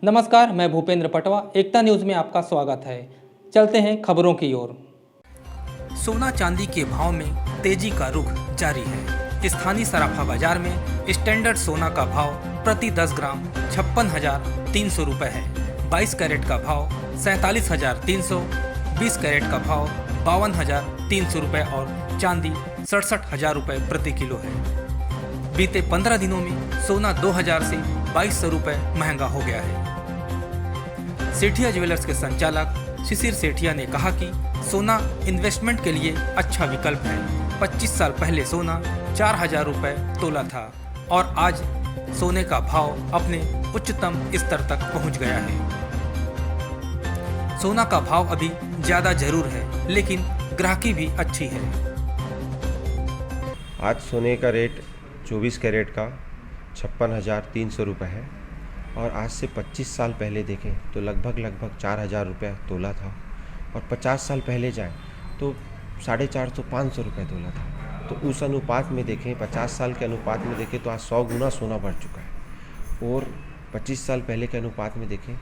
नमस्कार, मैं भूपेंद्र पटवा। एकता न्यूज़ में आपका स्वागत है। चलते हैं खबरों की ओर। सोना चांदी के भाव में तेजी का रुख जारी है। स्थानीय सराफा बाजार में स्टैंडर्ड सोना का भाव प्रति 10 ग्राम 56,300 रुपये है। 22 कैरेट का भाव 47,300, 20 कैरेट का भाव 52,300 रुपये और चांदी 67,000 रुपये प्रति किलो है। बीते 15 दिनों में सोना 2,000 से 2,200 रुपये महंगा हो गया है। सेठिया ज्वेलर्स के संचालक शिशिर सेठिया ने कहा कि सोना इन्वेस्टमेंट के लिए अच्छा विकल्प है। 25 साल पहले सोना 4,000 रुपये तोला था और आज सोने का भाव अपने उच्चतम स्तर तक पहुंच गया है। सोना का भाव अभी ज़्यादा जरूर है, लेकिन ग्राहकी भी अच्छी है। आज सोने का रेट 24 कैरेट का 56,300 रुपये है और आज से 25 साल पहले देखें तो लगभग 4,000 रुपये तोला था और 50 साल पहले जाएं तो 450-500 रुपये तोला था। तो उस अनुपात में देखें, 50 साल के अनुपात में देखें तो आज 100 गुना सोना बढ़ चुका है और 25 साल पहले के अनुपात में देखें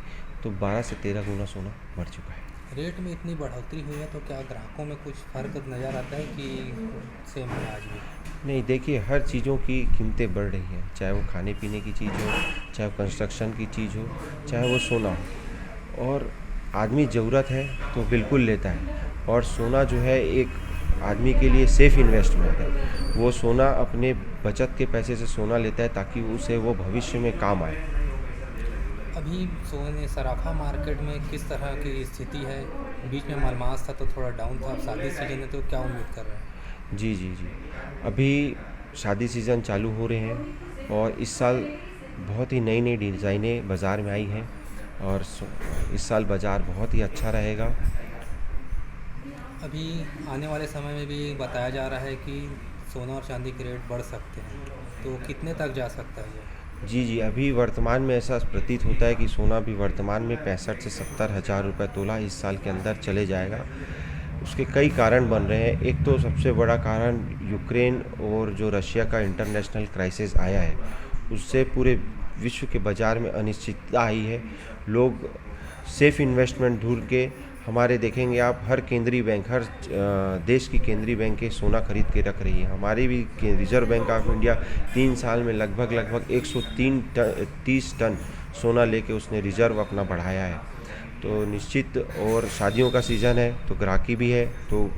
तो 12 से 13 गुना सोना बढ़ चुका है। रेट में इतनी बढ़ोतरी हुई है तो क्या ग्राहकों में कुछ फ़र्क नज़र आता है कि सेम है आज भी? नहीं, देखिए, हर चीज़ों की कीमतें बढ़ रही हैं, चाहे वो खाने पीने की चीज़ हो, चाहे वो कंस्ट्रक्शन की चीज़ हो, चाहे वो सोना हो। और आदमी ज़रूरत है तो बिल्कुल लेता है। और सोना जो है एक आदमी के लिए सेफ़ इन्वेस्टमेंट है। वो सोना अपने बचत के पैसे से सोना लेता है ताकि उसे वो भविष्य में काम आए। अभी सोने सराफा मार्केट में किस तरह की स्थिति है? बीच में मालमास था तो थोड़ा डाउन था, अब शादी सीजन है तो क्या उम्मीद कर रहे हैं? जी। अभी शादी सीज़न चालू हो रहे हैं और इस साल बहुत ही नई डिज़ाइनें बाज़ार में आई हैं और इस साल बाज़ार बहुत ही अच्छा रहेगा। अभी आने वाले समय में भी बताया जा रहा है कि सोना और चांदी के रेट बढ़ सकते हैं, तो कितने तक जा सकता है ये? जी, अभी वर्तमान में ऐसा प्रतीत होता है कि सोना भी वर्तमान में 65 से 70 हज़ार रुपये तोला इस साल के अंदर चले जाएगा। उसके कई कारण बन रहे हैं। एक तो सबसे बड़ा कारण यूक्रेन और जो रशिया का इंटरनेशनल क्राइसिस आया है, उससे पूरे विश्व के बाज़ार में अनिश्चितता आई है। लोग सेफ़ इन्वेस्टमेंट ढूंढ के हमारे देखेंगे आप, हर केंद्रीय बैंक, हर देश की केंद्रीय बैंकें सोना खरीद के रख रही है। हमारी भी रिजर्व बैंक ऑफ इंडिया 3 साल में लगभग 130 टन सोना लेके उसने रिजर्व अपना बढ़ाया है। तो निश्चित, और शादियों का सीज़न है तो ग्राहकी भी है, तो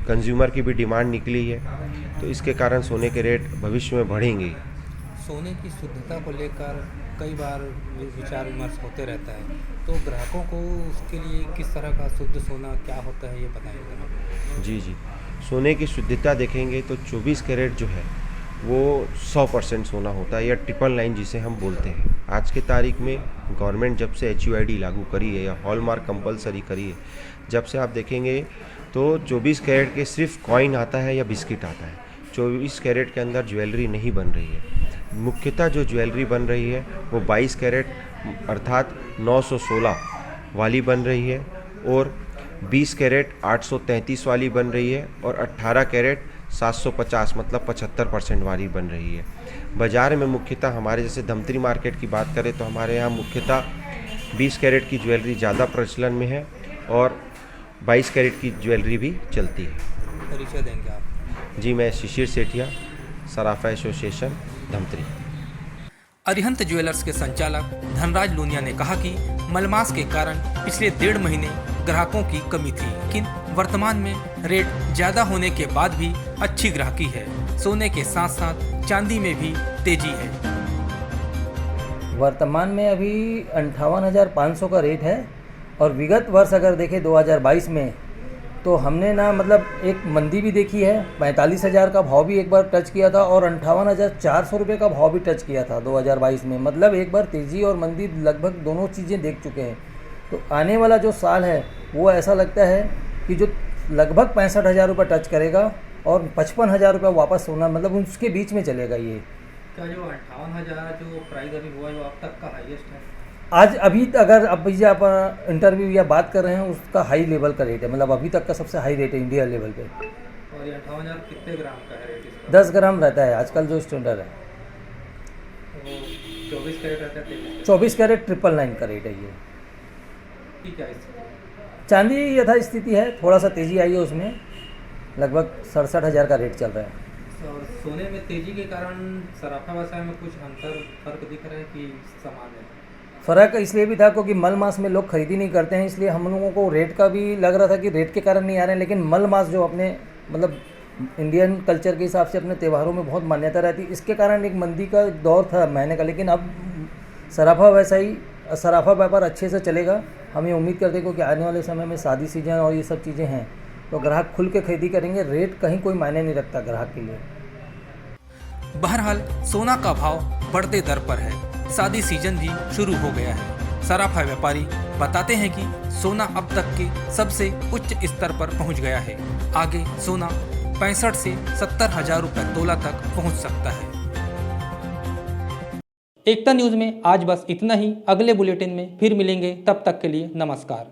कंज्यूमर की भी डिमांड निकली है, तो इसके कारण सोने के रेट भविष्य में बढ़ेंगे। सोने की शुद्धता को लेकर कई बार विचार विमर्श होते रहता है, तो ग्राहकों को उसके लिए किस तरह का शुद्ध सोना क्या होता है ये बताइएगा। जी। सोने की शुद्धता देखेंगे तो 24 कैरेट जो है वो 100% सोना होता है, या 999 जिसे हम बोलते हैं। आज की तारीख में गवर्नमेंट जब से HUID लागू करी है या हॉलमार्क कंपलसरी करी है, जब से आप देखेंगे तो 24 कैरेट के सिर्फ कॉइन आता है या बिस्किट आता है। 24 कैरेट के अंदर ज्वेलरी नहीं बन रही है। मुख्यतः जो ज्वेलरी बन रही है वो 22 कैरेट अर्थात 916 वाली बन रही है और 20 कैरेट 833 वाली बन रही है और 18 कैरेट 750 मतलब 75% वाली बन रही है। बाज़ार में मुख्यतः हमारे जैसे धमतरी मार्केट की बात करें तो हमारे यहाँ मुख्यतः 20 कैरेट की ज्वेलरी ज़्यादा प्रचलन में है और 22 कैरेट की ज्वेलरी भी चलती है। परिचय देंगे आप? जी, मैं शिशिर सेठिया, सराफा एसोसिएशन, धमतरी। अरिहंत ज्वेलर्स के संचालक धनराज लूनिया ने कहा कि मलमास के कारण पिछले 1.5 महीने ग्राहकों की कमी थी, लेकिन वर्तमान में रेट ज़्यादा होने के बाद भी अच्छी ग्राहकी है। सोने के साथ साथ चांदी में भी तेजी है। वर्तमान में अभी 58,500 का रेट है और विगत वर्ष अगर देखें 2022 में तो हमने ना मतलब एक मंदी भी देखी है। 45,000 का भाव भी एक बार टच किया था और 58,400 रुपये का भाव भी टच किया था 2022 में। मतलब एक बार तेज़ी और मंदी लगभग दोनों चीज़ें देख चुके हैं। तो आने वाला जो साल है वो ऐसा लगता है कि जो लगभग 65,000 रुपये टच करेगा और 55,000 रुपये वापस होना, मतलब उसके बीच में चलेगा ये। क्या जो 58,000 जो प्राइस अभी हुआ है वो अब तक का हाईएस्ट है? आज अभी अगर आप इंटरव्यू या बात कर रहे हैं उसका हाई लेवल का रेट है, मतलब अभी तक का सबसे हाई रेट है इंडिया लेवल पे। और ये 58,000 कितने ग्राम का है रेट इसका? 10 ग्राम रहता है आजकल जो स्टैंडर्ड है। तो 24 कैरेट रहता है, 23 24 कैरेट 999 का रेट है ये। ठीक है इससे चांदी यथा स्थिति है, थोड़ा सा तेज़ी आई है उसमें, लगभग 67,000 का रेट चल रहा है। और सोने में तेजी के कारण सराफा व्यवसाय में कुछ फर्क दिख रहा है कि समान है? फ़र्क इसलिए भी था क्योंकि मल मास में लोग खरीदी नहीं करते हैं, इसलिए हम लोगों को रेट का भी लग रहा था कि रेट के कारण नहीं आ रहे हैं, लेकिन मल मास जो अपने मतलब इंडियन कल्चर के हिसाब से अपने त्योहारों में बहुत मान्यता रहती है, इसके कारण एक मंदी का दौर था महीने का। लेकिन अब सराफा व्यापार अच्छे से चलेगा, हम ये उम्मीद करते हैं क्योंकि आने वाले समय में शादी सीजन और ये सब चीज़ें हैं, तो ग्राहक खुल के खरीदी करेंगे। रेट कहीं कोई मायने नहीं रखता ग्राहक के लिए। बहरहाल सोना का भाव बढ़ते दर पर है, शादी सीजन भी शुरू हो गया है। सराफा व्यापारी बताते हैं कि सोना अब तक के सबसे उच्च स्तर पर पहुंच गया है। आगे सोना 65 से 70,000 रुपए तोला तक पहुंच सकता है। एकता न्यूज़ में आज बस इतना ही। अगले बुलेटिन में फिर मिलेंगे, तब तक के लिए नमस्कार।